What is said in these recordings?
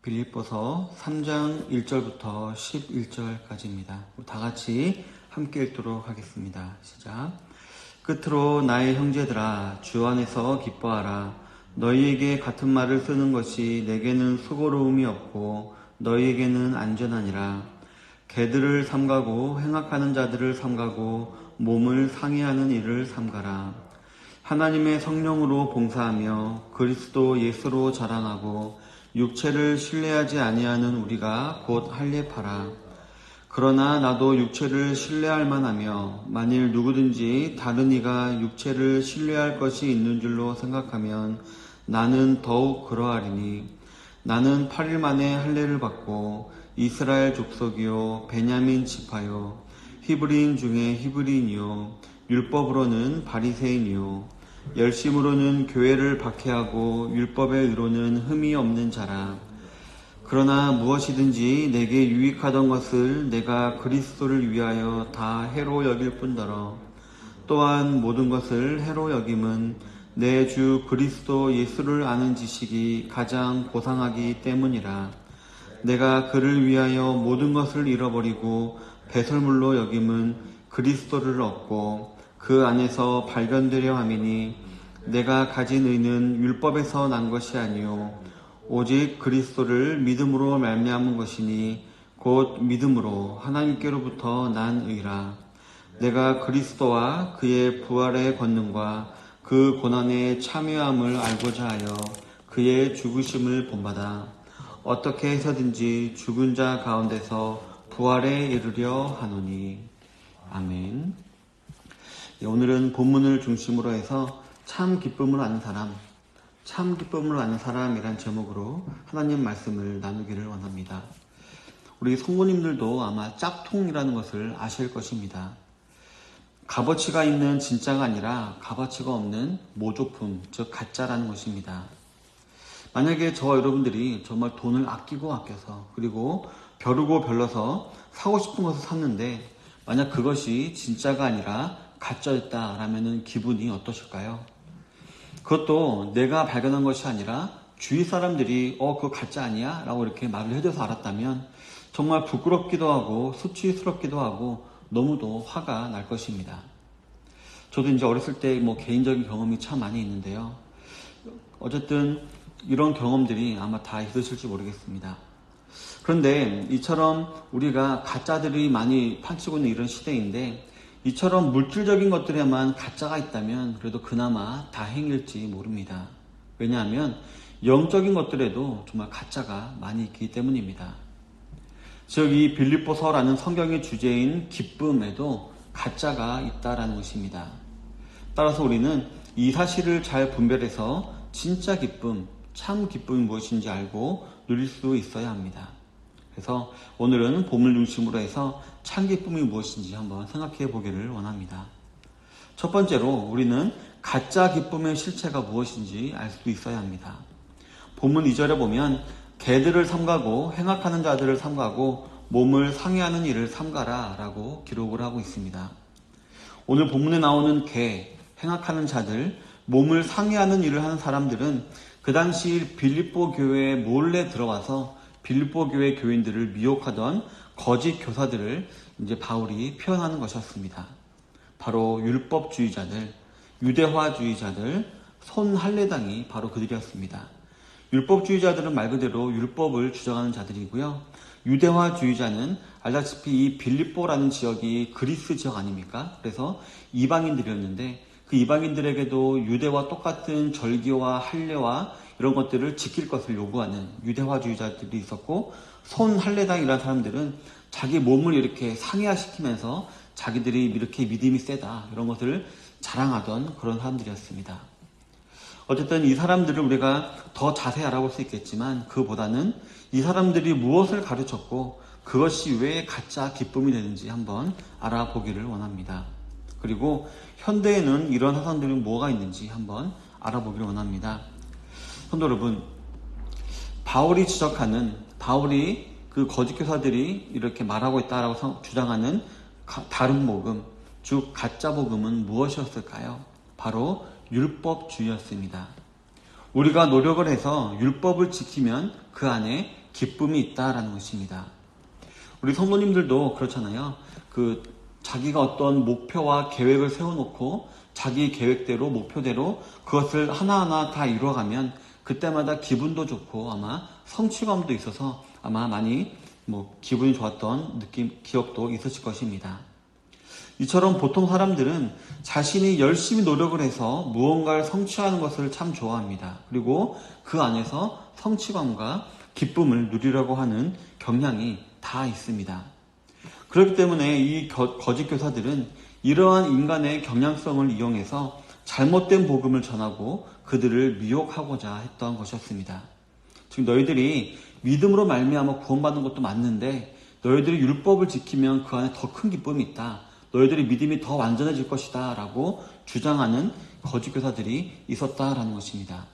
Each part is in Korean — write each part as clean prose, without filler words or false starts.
빌립보서 3장 1절부터 11절까지입니다. 다 같이 함께 읽도록 하겠습니다. 시작. 끝으로 나의 형제들아, 주 안에서 기뻐하라. 너희에게 같은 말을 쓰는 것이 내게는 수고로움이 없고 너희에게는 안전하니라. 개들을 삼가고 행악하는 자들을 삼가고 몸을 상해하는 일을 삼가라. 하나님의 성령으로 봉사하며 그리스도 예수로 자랑하고 육체를 신뢰하지 아니하는 우리가 곧 할례파라. 그러나 나도 육체를 신뢰할 만하며 만일 누구든지 다른 이가 육체를 신뢰할 것이 있는 줄로 생각하면 나는 더욱 그러하리니 나는 8일 만에 할례를 받고 이스라엘 족속이요 베냐민 지파요 히브리인 중에 히브리인이요 율법으로는 바리새인이요 열심으로는 교회를 박해하고 율법의 의로는 흠이 없는 자라. 그러나 무엇이든지 내게 유익하던 것을 내가 그리스도를 위하여 다 해로 여길 뿐더러 또한 모든 것을 해로 여김은 내 주 그리스도 예수를 아는 지식이 가장 고상하기 때문이라. 내가 그를 위하여 모든 것을 잃어버리고 배설물로 여김은 그리스도를 얻고 그 안에서 발견되려 함이니 내가 가진 의는 율법에서 난 것이 아니요 오직 그리스도를 믿음으로 말미암은 것이니 곧 믿음으로 하나님께로부터 난 의라. 내가 그리스도와 그의 부활의 권능과 그 고난의 참여함을 알고자 하여 그의 죽으심을 본받아 어떻게 해서든지 죽은 자 가운데서 부활에 이르려 하노니. 아멘. 오늘은 본문을 중심으로 해서 참 기쁨을 아는 사람, 참 기쁨을 아는 사람이란 제목으로 하나님 말씀을 나누기를 원합니다. 우리 성도님들도 아마 짝퉁이라는 것을 아실 것입니다. 값어치가 있는 진짜가 아니라 값어치가 없는 모조품, 즉 가짜라는 것입니다. 만약에 저와 여러분들이 정말 돈을 아껴서 그리고 벼르고 별러서 사고 싶은 것을 샀는데 만약 그것이 진짜가 아니라 가짜였다라면 기분이 어떠실까요? 그것도 내가 발견한 것이 아니라 주위 사람들이 그거 가짜 아니야? 라고 이렇게 말을 해줘서 알았다면 정말 부끄럽기도 하고 수치스럽기도 하고 너무도 화가 날 것입니다. 저도 이제 어렸을 때 개인적인 경험이 참 많이 있는데요. 어쨌든 이런 경험들이 아마 다 있으실지 모르겠습니다. 그런데 이처럼 우리가 가짜들이 많이 판치고 있는 이런 시대인데 이처럼 물질적인 것들에만 가짜가 있다면 그래도 그나마 다행일지 모릅니다. 왜냐하면 영적인 것들에도 정말 가짜가 많이 있기 때문입니다. 즉 이 빌립보서라는 성경의 주제인 기쁨에도 가짜가 있다라는 것입니다. 따라서 우리는 이 사실을 잘 분별해서 진짜 기쁨, 참 기쁨이 무엇인지 알고 누릴 수 있어야 합니다. 그래서 오늘은 본문 중심으로 해서 참 기쁨이 무엇인지 한번 생각해 보기를 원합니다. 첫 번째로 우리는 가짜 기쁨의 실체가 무엇인지 알 수 있어야 합니다. 본문 2절에 보면 개들을 삼가고 행악하는 자들을 삼가고 몸을 상해하는 일을 삼가라 라고 기록을 하고 있습니다. 오늘 본문에 나오는 개, 행악하는 자들, 몸을 상해하는 일을 하는 사람들은 그 당시 빌립보 교회에 몰래 들어와서 빌립보 교회 교인들을 미혹하던 거짓 교사들을 이제 바울이 표현하는 것이었습니다. 바로 율법주의자들, 유대화주의자들, 손할례당이 바로 그들이었습니다. 율법주의자들은 말 그대로 율법을 주장하는 자들이고요. 유대화주의자는 알다시피 이 빌립보라는 지역이 그리스 지역 아닙니까? 그래서 이방인들이었는데 그 이방인들에게도 유대와 똑같은 절기와 할례와 이런 것들을 지킬 것을 요구하는 유대화주의자들이 있었고 손할례당이라는 사람들은 자기 몸을 이렇게 상해화시키면서 자기들이 이렇게 믿음이 세다 이런 것을 자랑하던 그런 사람들이었습니다. 어쨌든 이 사람들을 우리가 더 자세히 알아볼 수 있겠지만 그보다는 이 사람들이 무엇을 가르쳤고 그것이 왜 가짜 기쁨이 되는지 한번 알아보기를 원합니다. 그리고 현대에는 이런 사상들이 뭐가 있는지 한번 알아보기를 원합니다. 성도 여러분, 바울이 그 거짓 교사들이 이렇게 말하고 있다라고 주장하는 다른 복음, 즉 가짜 복음은 무엇이었을까요? 바로 율법주의였습니다. 우리가 노력을 해서 율법을 지키면 그 안에 기쁨이 있다라는 것입니다. 우리 성도님들도 그렇잖아요. 자기가 어떤 목표와 계획을 세워놓고 자기 계획대로 목표대로 그것을 하나하나 다 이루어가면 그때마다 기분도 좋고 아마 성취감도 있어서 아마 많이 기분이 좋았던 기억도 있으실 것입니다. 이처럼 보통 사람들은 자신이 열심히 노력을 해서 무언가를 성취하는 것을 참 좋아합니다. 그리고 그 안에서 성취감과 기쁨을 누리려고 하는 경향이 다 있습니다. 그렇기 때문에 이 거짓 교사들은 이러한 인간의 경향성을 이용해서 잘못된 복음을 전하고 그들을 미혹하고자 했던 것이었습니다. 즉 너희들이 믿음으로 말미암아 구원받는 것도 맞는데 너희들이 율법을 지키면 그 안에 더 큰 기쁨이 있다. 너희들의 믿음이 더 완전해질 것이다 라고 주장하는 거짓 교사들이 있었다라는 것입니다.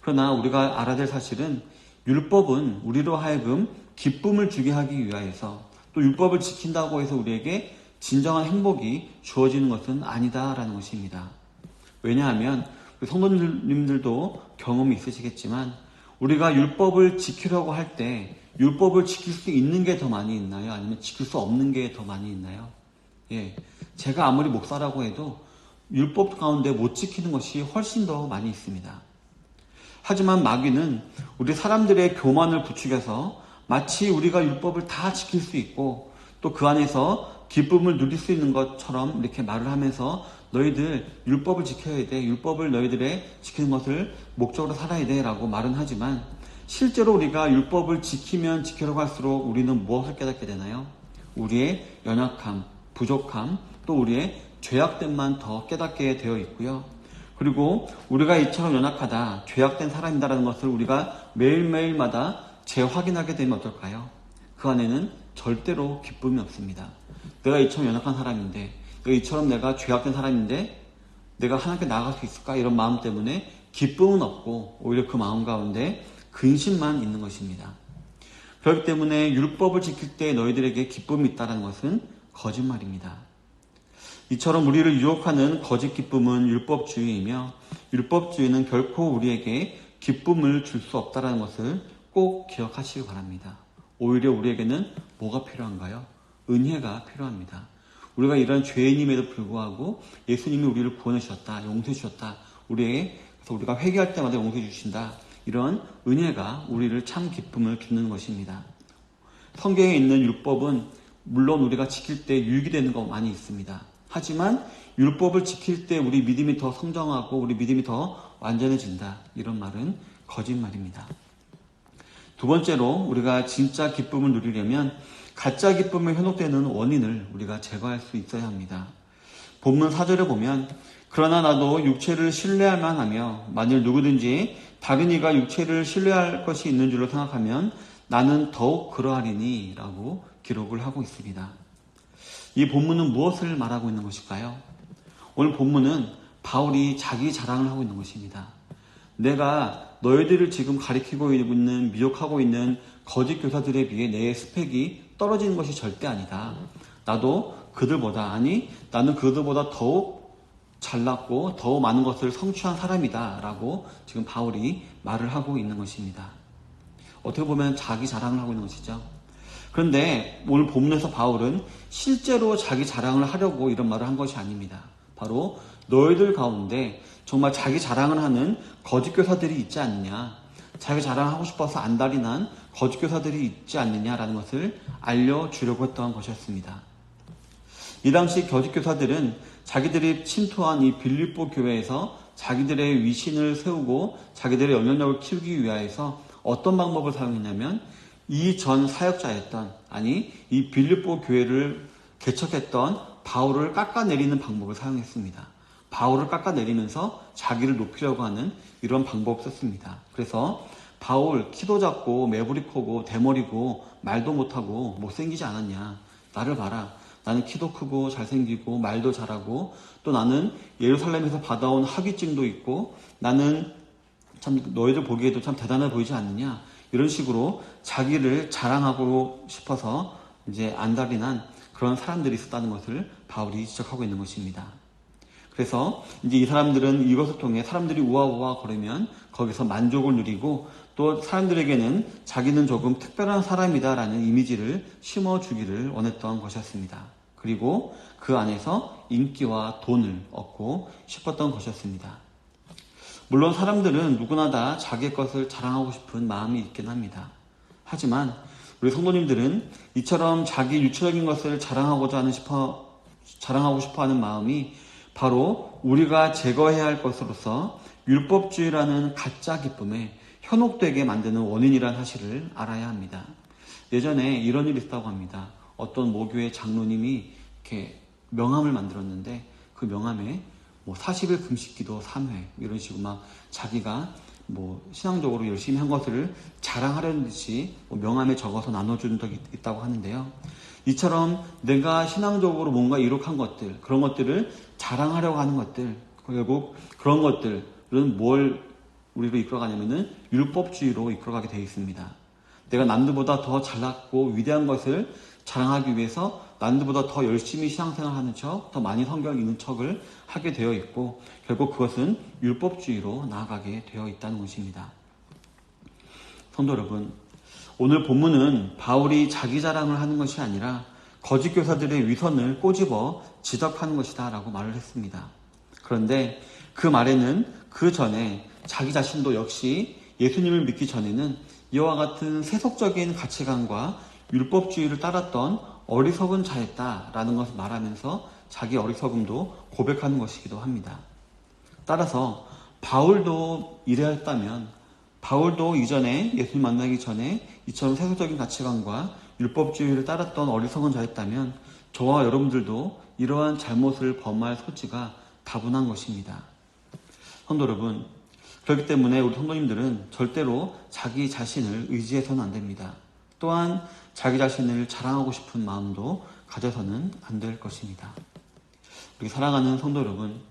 그러나 우리가 알아야 될 사실은 율법은 우리로 하여금 기쁨을 주게 하기 위하여서 또 율법을 지킨다고 해서 우리에게 진정한 행복이 주어지는 것은 아니다라는 것입니다. 왜냐하면 성도님들도 경험이 있으시겠지만 우리가 율법을 지키려고 할 때 율법을 지킬 수 있는 게 더 많이 있나요? 아니면 지킬 수 없는 게 더 많이 있나요? 제가 아무리 목사라고 해도 율법 가운데 못 지키는 것이 훨씬 더 많이 있습니다. 하지만 마귀는 우리 사람들의 교만을 부추겨서 마치 우리가 율법을 다 지킬 수 있고 또 그 안에서 기쁨을 누릴 수 있는 것처럼 이렇게 말을 하면서 너희들 율법을 지켜야 돼. 율법을 너희들의 지키는 것을 목적으로 살아야 돼 라고 말은 하지만 실제로 우리가 율법을 지키면 지키려고 할수록 우리는 무엇을 깨닫게 되나요? 우리의 연약함, 부족함, 또 우리의 죄악됨만 더 깨닫게 되어 있고요. 그리고 우리가 이처럼 연약하다, 죄악된 사람이다라는 것을 우리가 매일매일마다 재확인하게 되면 어떨까요? 그 안에는 절대로 기쁨이 없습니다. 내가 이처럼 연약한 사람인데, 이처럼 내가 죄악된 사람인데 내가 하나님께 나아갈 수 있을까? 이런 마음 때문에 기쁨은 없고 오히려 그 마음 가운데 근심만 있는 것입니다. 그렇기 때문에 율법을 지킬 때 너희들에게 기쁨이 있다는 것은 거짓말입니다. 이처럼 우리를 유혹하는 거짓 기쁨은 율법주의이며 율법주의는 결코 우리에게 기쁨을 줄 수 없다는 것을 꼭 기억하시기 바랍니다. 오히려 우리에게는 뭐가 필요한가요? 은혜가 필요합니다. 우리가 이런 죄인임에도 불구하고 예수님이 우리를 구원해 주셨다, 용서해 주셨다, 그래서 우리가 회개할 때마다 용서해 주신다. 이런 은혜가 우리를 참 기쁨을 주는 것입니다. 성경에 있는 율법은 물론 우리가 지킬 때 유익이 되는 거 많이 있습니다. 하지만 율법을 지킬 때 우리 믿음이 더 성장하고 우리 믿음이 더 완전해진다. 이런 말은 거짓말입니다. 두 번째로 우리가 진짜 기쁨을 누리려면 가짜 기쁨에 현혹되는 원인을 우리가 제거할 수 있어야 합니다. 본문 4절에 보면 그러나 나도 육체를 신뢰할 만하며 만일 누구든지 다른 이가 육체를 신뢰할 것이 있는 줄로 생각하면 나는 더욱 그러하리니 라고 기록을 하고 있습니다. 이 본문은 무엇을 말하고 있는 것일까요? 오늘 본문은 바울이 자기 자랑을 하고 있는 것입니다. 내가 너희들을 지금 가리키고 있는, 미혹하고 있는 거짓 교사들에 비해 내 스펙이 떨어지는 것이 절대 아니다. 나는 그들보다 더욱 잘났고 더 많은 것을 성취한 사람이다 라고 지금 바울이 말을 하고 있는 것입니다. 어떻게 보면 자기 자랑을 하고 있는 것이죠. 그런데 오늘 본문에서 바울은 실제로 자기 자랑을 하려고 이런 말을 한 것이 아닙니다. 바로 너희들 가운데 정말 자기 자랑을 하는 거짓 교사들이 있지 않느냐, 자기 자랑하고 싶어서 안달이 난 거짓 교사들이 있지 않느냐라는 것을 알려주려고 했던 것이었습니다. 이 당시 거짓 교사들은 자기들이 침투한 이 빌립보 교회에서 자기들의 위신을 세우고 자기들의 영향력을 키우기 위하여서 어떤 방법을 사용했냐면 이전 사역자였던, 이 빌립보 교회를 개척했던 바울을 깎아내리는 방법을 사용했습니다. 바울을 깎아내리면서 자기를 높이려고 하는 이런 방법을 썼습니다. 그래서 바울 키도 작고 매부리 크고 대머리고 말도 못하고 못생기지 않았냐, 나를 봐라, 나는 키도 크고 잘생기고 말도 잘하고 또 나는 예루살렘에서 받아온 학위증도 있고 나는 참 너희들 보기에도 참 대단해 보이지 않느냐, 이런 식으로 자기를 자랑하고 싶어서 이제 안달이 난 그런 사람들이 있었다는 것을 바울이 지적하고 있는 것입니다. 그래서 이제 이 사람들은 이것을 통해 사람들이 우아우아 거리면 거기서 만족을 누리고 또 사람들에게는 자기는 조금 특별한 사람이다라는 이미지를 심어주기를 원했던 것이었습니다. 그리고 그 안에서 인기와 돈을 얻고 싶었던 것이었습니다. 물론 사람들은 누구나 다 자기의 것을 자랑하고 싶은 마음이 있긴 합니다. 하지만 우리 성도님들은 이처럼 자기 유체적인 것을 자랑하고 싶어 하는 마음이 바로 우리가 제거해야 할 것으로서 율법주의라는 가짜 기쁨에 현혹되게 만드는 원인이라는 사실을 알아야 합니다. 예전에 이런 일이 있었다고 합니다. 어떤 모교의 장로님이 이렇게 명함을 만들었는데 그 명함에 40일 금식기도 3회 이런 식으로 막 자기가 신앙적으로 열심히 한 것을 자랑하려는 듯이 명함에 적어서 나눠준 적이 있다고 하는데요. 이처럼 내가 신앙적으로 뭔가 이룩한 것들, 그런 것들을 자랑하려고 하는 것들, 결국 그런 것들은 뭘 우리로 이끌어가냐면은 율법주의로 이끌어가게 되어 있습니다. 내가 남들보다 더 잘났고 위대한 것을 자랑하기 위해서 남들보다 더 열심히 신앙생활하는 척, 더 많이 성경을 읽는 척을 하게 되어 있고 결국 그것은 율법주의로 나아가게 되어 있다는 것입니다. 성도 여러분, 오늘 본문은 바울이 자기 자랑을 하는 것이 아니라 거짓 교사들의 위선을 꼬집어 지적하는 것이다 라고 말을 했습니다. 그런데 그 말에는 그 전에 자기 자신도 역시 예수님을 믿기 전에는 이와 같은 세속적인 가치관과 율법주의를 따랐던 어리석은 자였다라는 것을 말하면서 자기 어리석음도 고백하는 것이기도 합니다. 따라서 바울도 이래했다면 바울도 이전에 예수님 만나기 전에 이처럼 세속적인 가치관과 율법주의를 따랐던 어리석은 자였다면 저와 여러분들도 이러한 잘못을 범할 소지가 다분한 것입니다. 성도 여러분, 그렇기 때문에 우리 성도님들은 절대로 자기 자신을 의지해서는 안 됩니다. 또한 자기 자신을 자랑하고 싶은 마음도 가져서는 안 될 것입니다. 우리 사랑하는 성도 여러분,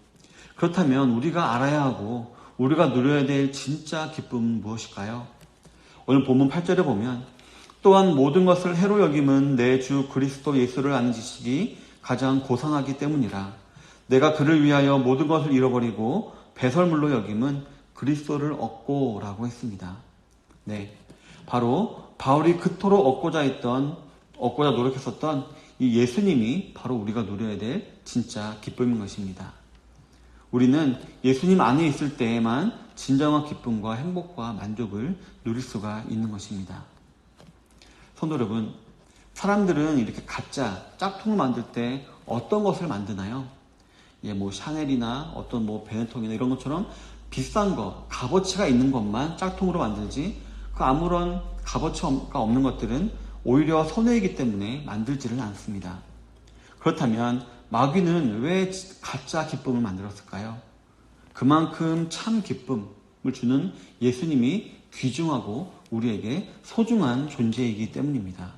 그렇다면 우리가 알아야 하고 우리가 누려야 될 진짜 기쁨은 무엇일까요? 오늘 본문 8절에 보면 또한 모든 것을 해로 여김은 내 주 그리스도 예수를 아는 지식이 가장 고상하기 때문이라. 내가 그를 위하여 모든 것을 잃어버리고 배설물로 여김은 그리스도를 얻고 라고 했습니다. 네, 바로 바울이 그토록 얻고자 노력했었던 이 예수님이 바로 우리가 누려야 될 진짜 기쁨인 것입니다. 우리는 예수님 안에 있을 때에만 진정한 기쁨과 행복과 만족을 누릴 수가 있는 것입니다. 성도 여러분, 사람들은 이렇게 가짜 짝퉁을 만들 때 어떤 것을 만드나요? 샤넬이나 어떤 베네통이나 이런 것처럼 비싼 거, 값어치가 있는 것만 짝퉁으로 만들지 그 아무런 값어치가 없는 것들은 오히려 손해이기 때문에 만들지를 않습니다. 그렇다면 마귀는 왜 가짜 기쁨을 만들었을까요? 그만큼 참 기쁨을 주는 예수님이 귀중하고 우리에게 소중한 존재이기 때문입니다.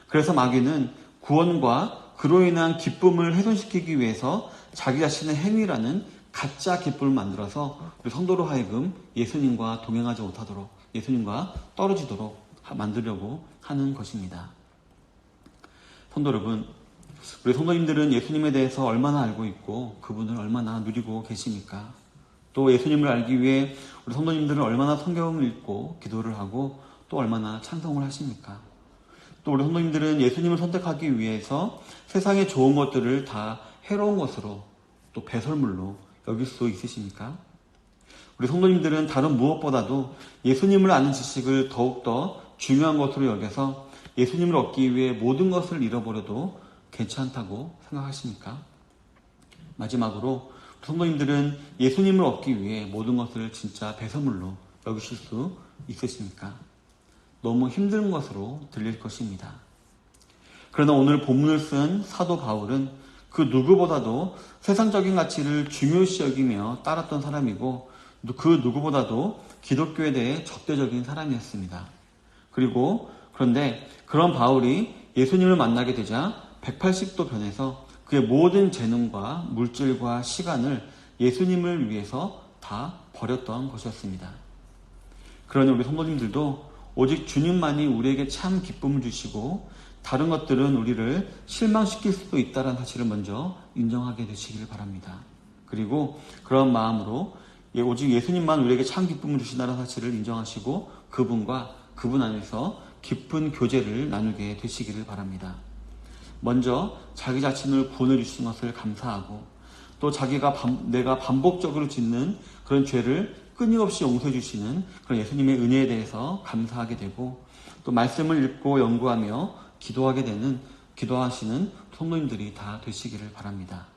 그래서 마귀는 구원과 그로 인한 기쁨을 훼손시키기 위해서 자기 자신의 행위라는 가짜 기쁨을 만들어서 우리 성도로 하여금 예수님과 동행하지 못하도록, 예수님과 떨어지도록 만들려고 하는 것입니다. 성도 여러분, 우리 성도님들은 예수님에 대해서 얼마나 알고 있고 그분을 얼마나 누리고 계십니까? 또 예수님을 알기 위해 우리 성도님들은 얼마나 성경을 읽고 기도를 하고 또 얼마나 찬송을 하십니까? 또 우리 성도님들은 예수님을 선택하기 위해서 세상의 좋은 것들을 다 해로운 것으로 또 배설물로 여길 수 있으십니까? 우리 성도님들은 다른 무엇보다도 예수님을 아는 지식을 더욱더 중요한 것으로 여겨서 예수님을 얻기 위해 모든 것을 잃어버려도 괜찮다고 생각하십니까? 마지막으로 성도님들은 예수님을 얻기 위해 모든 것을 진짜 배설물로 여기실 수 있으십니까? 너무 힘든 것으로 들릴 것입니다. 그러나 오늘 본문을 쓴 사도 바울은 그 누구보다도 세상적인 가치를 중요시 여기며 따랐던 사람이고 그 누구보다도 기독교에 대해 적대적인 사람이었습니다. 그런데 그런 바울이 예수님을 만나게 되자 180도 변해서 그의 모든 재능과 물질과 시간을 예수님을 위해서 다 버렸던 것이었습니다. 그러니 우리 성도님들도 오직 주님만이 우리에게 참 기쁨을 주시고 다른 것들은 우리를 실망시킬 수도 있다는 사실을 먼저 인정하게 되시기를 바랍니다. 그리고 그런 마음으로 오직 예수님만 우리에게 참 기쁨을 주신다는 사실을 인정하시고 그분과 그분 안에서 깊은 교제를 나누게 되시기를 바랍니다. 먼저 자기 자신을 구원해 주신 것을 감사하고 또 내가 반복적으로 짓는 그런 죄를 끊임없이 용서해 주시는 그런 예수님의 은혜에 대해서 감사하게 되고 또 말씀을 읽고 연구하며 기도하시는 성도님들이 다 되시기를 바랍니다.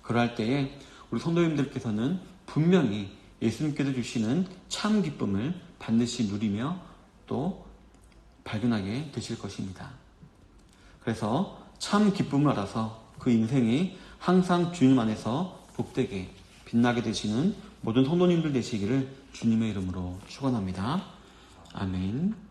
그러할 때에 우리 성도님들께서는 분명히 예수님께서 주시는 참 기쁨을 반드시 누리며 또 발견하게 되실 것입니다. 그래서 참 기쁨을 알아서 그 인생이 항상 주님 안에서 복되게 빛나게 되시는 모든 성도님들 되시기를 주님의 이름으로 축원합니다. 아멘.